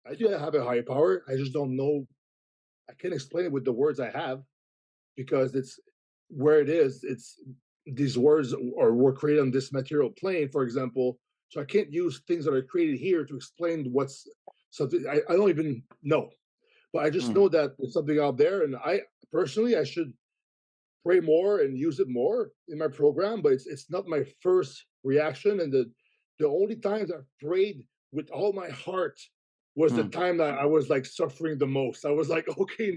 I do have a higher power. I just don't know. I can't explain it with the words I have because it's where it is. It's these words or were created on this material plane, for example. So I can't use things that are created here to explain what's something I don't even know. But I just Mm, know that there's something out there, and I personally I should pray more and use it more in my program. But it's not my first reaction, and the only times I prayed with all my heart was the mm. time that I was like suffering the most. I was like, okay,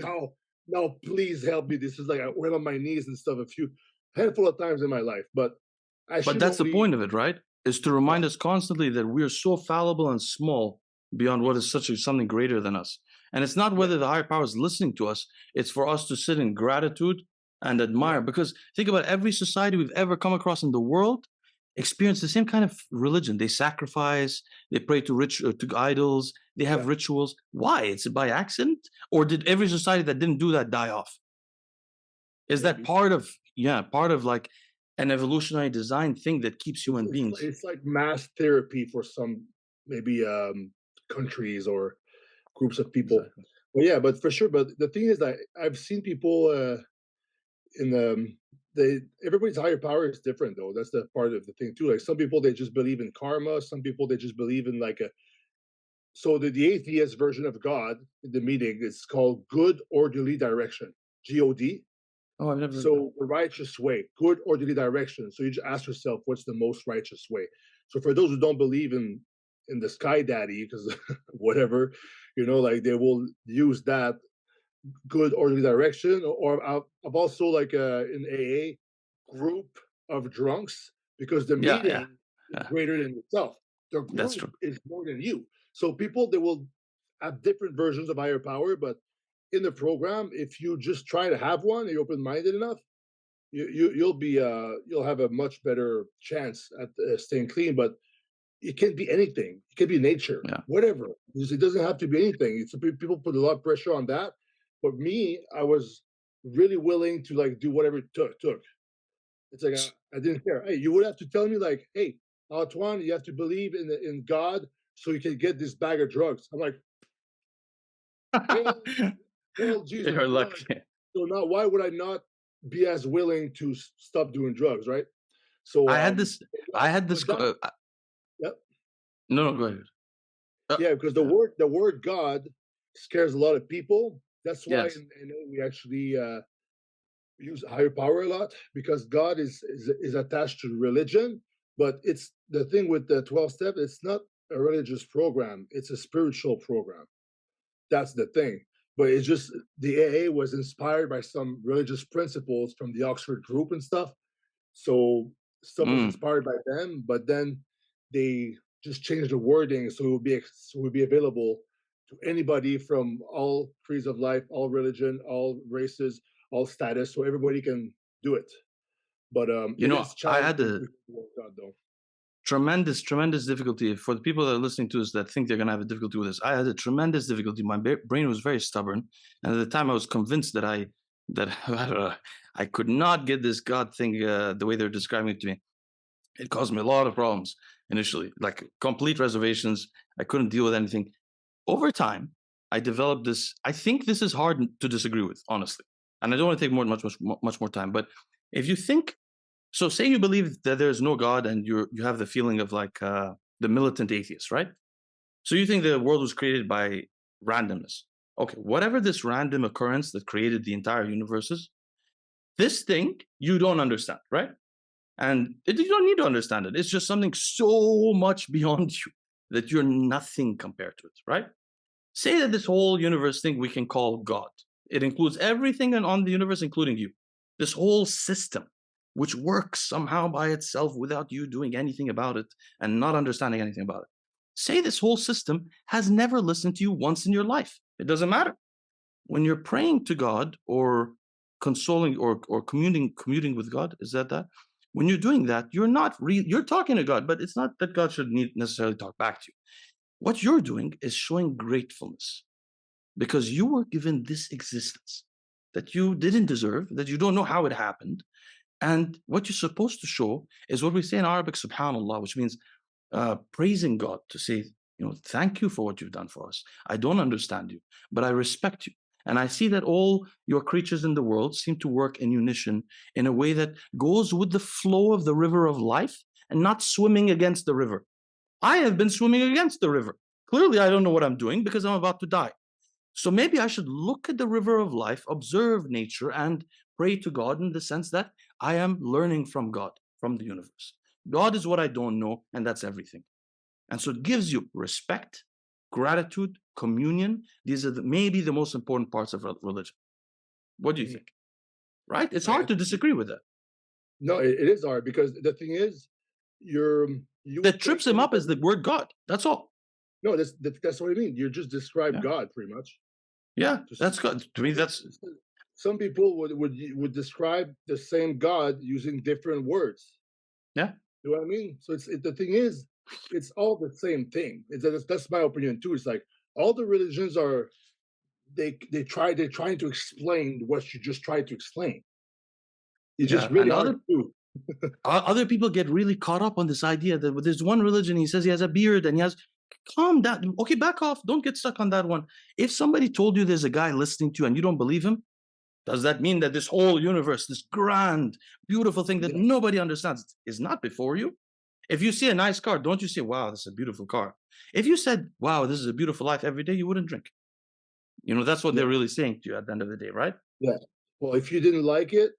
now please help me. This is like I went on my knees and stuff a few handful of times in my life, but I But should that's the only point of it, right? Is to yeah, remind us constantly that we're so fallible and small beyond what is something greater than us. And it's not yeah, whether the higher power is listening to us, it's for us to sit in gratitude and yeah, admire. Because think about every society we've ever come across in the world experience the same kind of religion. They sacrifice, they pray to to idols, they yeah. have rituals. Why? It's by accident? Or did every society that didn't do that die off? Is that Maybe part of, yeah, part of like an evolutionary design thing that keeps human beings? it's like mass therapy for some maybe countries or groups of people. Exactly. Well, yeah, but for sure. But the thing is that I've seen people in the they everybody's higher power is different though. That's the part of the thing too. Like some people they just believe in karma. Some people they just believe in like a so the atheist version of God in the meeting is called good orderly direction. God. Oh, I've never heard that. So the righteous way, good orderly direction. So you just ask yourself, what's the most righteous way? So for those who don't believe in the sky daddy, because whatever, like they will use that good orderly direction. Or I've also like in AA group of drunks because the Yeah, yeah, meeting is yeah. greater than yourself. The That's group true. is more than you. So people they will have different versions of higher power, but in the program, if you just try to have one, you're open minded enough, you'll have a much better chance at staying clean. But it can be anything. It can be nature, Yeah. whatever. It doesn't have to be anything. It's people put a lot of pressure on that. But me, I was really willing to like do whatever it took. It's like S- I didn't care. Hey, you would have to tell me like, hey, Antoine, you have to believe in God so you can get this bag of drugs. I'm like, well, well, Jesus You're Christ. lucky. So now, why would I not be as willing to stop doing drugs, right? So, I had this. I had this. but that, yeah, No, no, go ahead. yeah, because Yeah. the word God scares a lot of people. That's why Yes. in we actually use higher power a lot because God is attached to religion. But it's the thing with the 12 step. It's not a religious program. It's a spiritual program. That's the thing. But it's just the AA was inspired by some religious principles from the Oxford group and stuff. So stuff was Mm. inspired by them, but then they just changed the wording so it would be available to anybody from all creeds of life, all religion, all races, all status, so everybody can do it. But You it know, is I challenging had a to work out though. tremendous, tremendous difficulty for the people that are listening to us that think they're gonna have a difficulty with this. I had a tremendous difficulty. My brain was very stubborn, and at the time, I was convinced that I don't know, I could not get this God thing the way they're describing it to me. It caused me a lot of problems initially, like complete reservations. I couldn't deal with anything. Over time, I developed this. I think this is hard to disagree with, honestly, and I don't want to take much more time. But if you think so, say you believe that there's no God, and you have the feeling of like the militant atheist, right? So you think the world was created by randomness. Okay, whatever this random occurrence that created the entire universe is, this thing you don't understand, right? And you don't need to understand it. It's just something so much beyond you that you're nothing compared to it, right? Say that this whole universe thing we can call God. It includes everything on the universe, including you. This whole system, which works somehow by itself without you doing anything about it and not understanding anything about it. Say this whole system has never listened to you once in your life. It doesn't matter. When you're praying to God or consoling or communing with God, is that? When you're doing that, you're talking to God, but it's not that God should necessarily talk back to you. What you're doing is showing gratefulness because you were given this existence that you didn't deserve, that you don't know how it happened. And what you're supposed to show is what we say in Arabic, subhanallah, which means praising God, to say, Thank you for what you've done for us. I don't understand you, but I respect you. And I see that all your creatures in the world seem to work in unison in a way that goes with the flow of the river of life and not swimming against the river. I have been swimming against the river. Clearly, I don't know what I'm doing because I'm about to die. So maybe I should look at the river of life, observe nature, and pray to God in the sense that I am learning from God, from the universe. God is what I don't know, and that's everything. And so it gives you respect, gratitude, communion. These are maybe the most important parts of religion. What do you think? Right? It's I, hard to disagree with that. no, it is hard because the thing is, you That would think trips him up is the anybody. word God. That's all. No, that's what I mean. You just describe Yeah. God pretty much. Yeah, Just that's good. To me, that's some people would describe the same God using different words. yeah. You know what I mean? So the thing is, it's all the same thing. That's my opinion too. It's like all the religions are they're trying to explain what you just tried to explain. It's just Yeah. really And hard to do. other people get really caught up on this idea that there's one religion, he says he has a beard and he has, calm down. Okay, back off. Don't get stuck on that one. If somebody told you there's a guy listening to you and you don't believe him, does that mean that this whole universe, this grand, beautiful thing that Yeah, nobody understands, is not before you? If you see a nice car, don't you say, wow, this is a beautiful car? If you said, wow, this is a beautiful life every day, you wouldn't drink. That's what yeah, they're really saying to you at the end of the day, right? yeah. Well, if you didn't like it,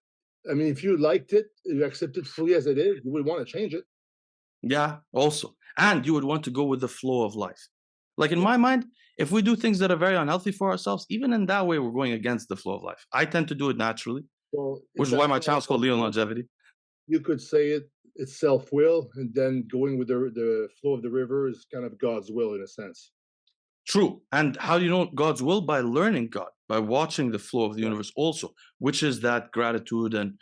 I mean, if you liked it, you accept it fully as it is, you would want to change it. Yeah, also. And you would want to go with the flow of life. Like in Yeah. my mind, if we do things that are very unhealthy for ourselves, even in that way, we're going against the flow of life. I tend to do it naturally, Well, in which is why that my way, channel's called Leon Longevity. you could say it's self will, and then going with the flow of the river is kind of God's will in a sense. True. And how do you know God's will? By learning God, by watching the flow of the Yeah. universe also, which is that gratitude and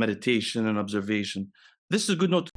meditation and observation. This is a good note